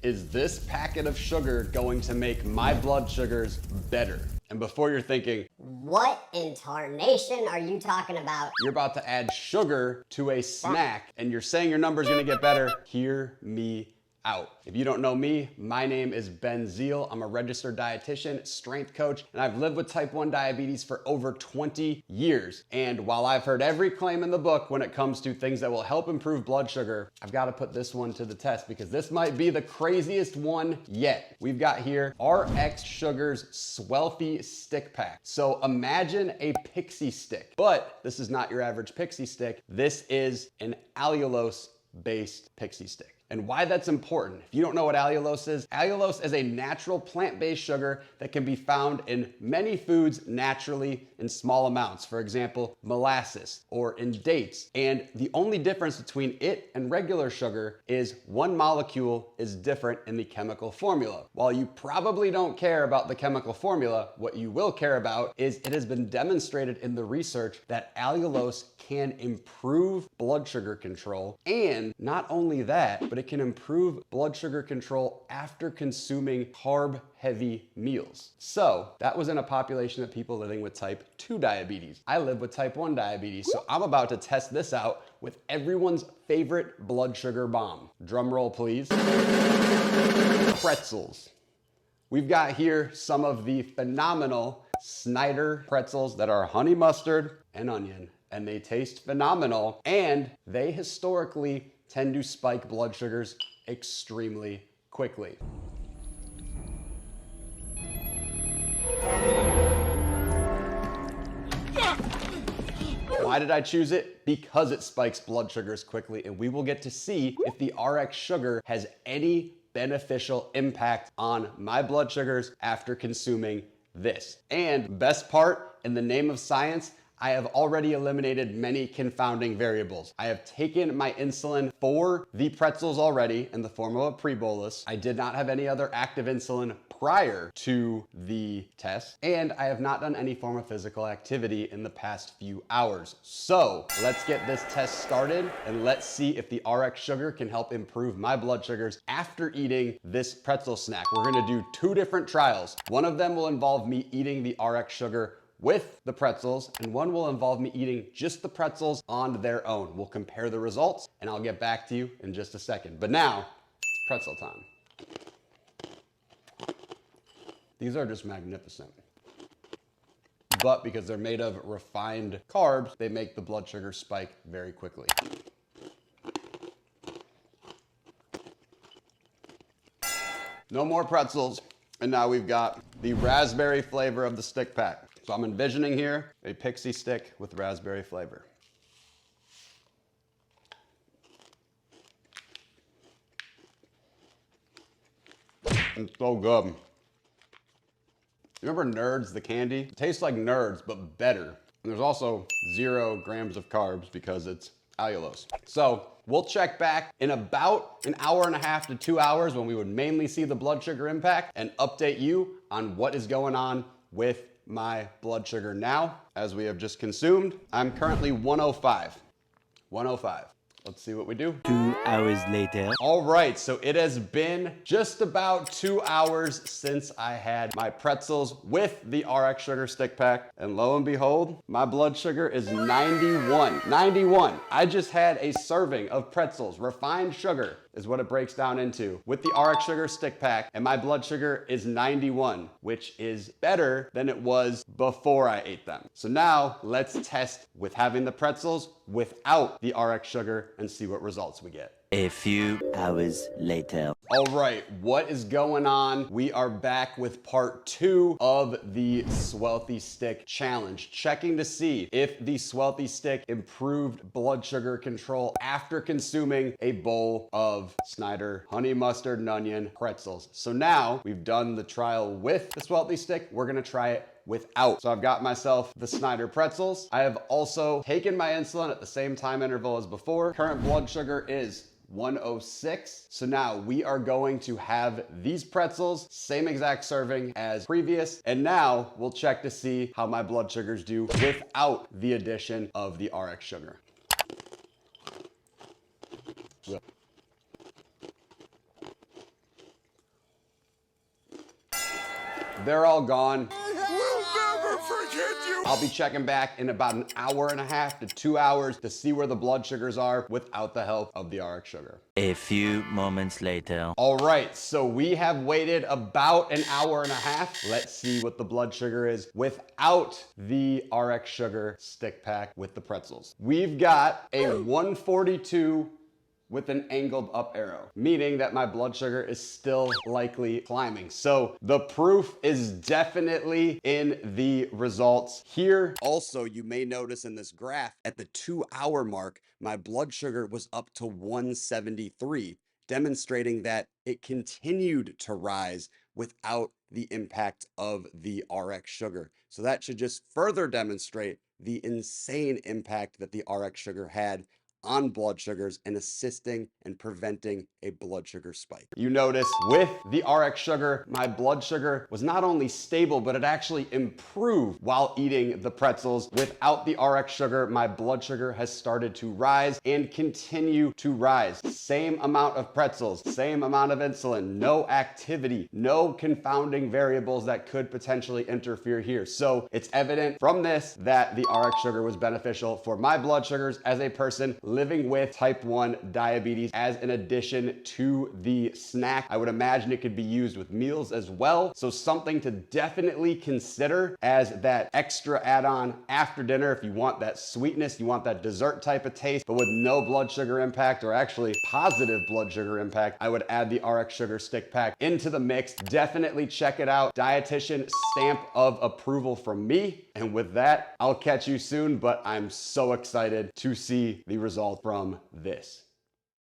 Is this packet of sugar going to make my blood sugars better? And before you're thinking, what in tarnation are you talking about? You're about to add sugar to a snack and you're saying your number's gonna get better, hear me out. If you don't know me, my name is Ben Zeal. I'm a registered dietitian, strength coach, and I've lived with type 1 diabetes for over 20 years. And while I've heard every claim in the book when it comes to things that will help improve blood sugar, I've got to put this one to the test because this might be the craziest one yet. We've got here RxSugar's Swealthy Stick Pack. So imagine a pixie stick, but this is not your average pixie stick. This is an allulose-based pixie stick. And why that's important. If you don't know what allulose is a natural plant-based sugar that can be found in many foods naturally in small amounts. For example, molasses or in dates. And the only difference between it and regular sugar is one molecule is different in the chemical formula. While you probably don't care about the chemical formula, what you will care about is it has been demonstrated in the research that allulose can improve blood sugar control. And not only that, but it can improve blood sugar control after consuming carb-heavy meals. So that was in a population of people living with type 2 diabetes. I live with type 1 diabetes, so I'm about to test this out with everyone's favorite blood sugar bomb. Drum roll, please. Pretzels. We've got here some of the phenomenal Snyders pretzels that are honey mustard and onion, and they taste phenomenal, and they historically tend to spike blood sugars extremely quickly. Why did I choose it? Because it spikes blood sugars quickly, and we will get to see if the RX sugar has any beneficial impact on my blood sugars after consuming this. And best part, in the name of science, I have already eliminated many confounding variables. I have taken my insulin for the pretzels already in the form of a pre-bolus. I did not have any other active insulin prior to the test, and I have not done any form of physical activity in the past few hours. So let's get this test started and let's see if the RX sugar can help improve my blood sugars after eating this pretzel snack. We're gonna do 2 different trials. One of them will involve me eating the RX sugar with the pretzels, and one will involve me eating just the pretzels on their own. We'll compare the results, and I'll get back to you in just a second. But now, it's pretzel time. These are just magnificent. But because they're made of refined carbs, they make the blood sugar spike very quickly. No more pretzels, and now we've got the raspberry flavor of the stick pack. So I'm envisioning here a pixie stick with raspberry flavor. It's so good. You remember Nerds, the candy? It tastes like Nerds, but better. And there's also 0 grams of carbs because it's allulose. So we'll check back in about an hour and a half to 2 hours when we would mainly see the blood sugar impact and update you on what is going on with my blood sugar now. As we have just consumed, I'm currently 105. 105. Let's see what we do. 2 hours later. All right, so it has been just about 2 hours since I had my pretzels with the RX Sugar Stick Pack. And lo and behold, my blood sugar is 91. 91. I just had a serving of pretzels. Refined sugar is what it breaks down into with the RX Sugar Stick Pack, and my blood sugar is 91, which is better than it was before I ate them. So now let's test with having the pretzels without the RX sugar and see what results we get. A few hours later. All right, what is going on? We are back with part 2 of the Swealthy Stick challenge, checking to see if the Swealthy Stick improved blood sugar control after consuming a bowl of Snyders honey mustard and onion pretzels. So now we've done the trial with the Swealthy Stick, we're gonna try it without. So I've got myself the Snyders pretzels. I have also taken my insulin at the same time interval as before. Current blood sugar is 106. So now we are going to have these pretzels, same exact serving as previous. And now we'll check to see how my blood sugars do without the addition of the RX sugar. they're all gone. We'll never forget you. I'll be checking back in about an hour and a half to 2 hours to see where the blood sugars are without the help of the RxSugar. A few moments later. All right, so we have waited about an hour and a half. Let's see what the blood sugar is without the RxSugar stick pack with the pretzels. We've got a 142 with an angled up arrow, meaning that my blood sugar is still likely climbing. So the proof is definitely in the results here. Also, you may notice in this graph at the 2 hour mark, my blood sugar was up to 173, demonstrating that it continued to rise without the impact of the RxSugar. So that should just further demonstrate the insane impact that the RxSugar had on blood sugars and assisting and preventing a blood sugar spike. You notice with the RxSugar, my blood sugar was not only stable, but it actually improved while eating the pretzels. Without the RxSugar, my blood sugar has started to rise and continue to rise. Same amount of pretzels, same amount of insulin, no activity, no confounding variables that could potentially interfere here. So it's evident from this that the RxSugar was beneficial for my blood sugars as a person living with type 1 diabetes as an addition to the snack. I would imagine it could be used with meals as well. So something to definitely consider as that extra add-on after dinner if you want that sweetness, you want that dessert type of taste, but with no blood sugar impact or actually positive blood sugar impact, I would add the RxSugar stick pack into the mix. Definitely check it out. Dietitian stamp of approval from me. And with that, I'll catch you soon, but I'm so excited to see the result from this.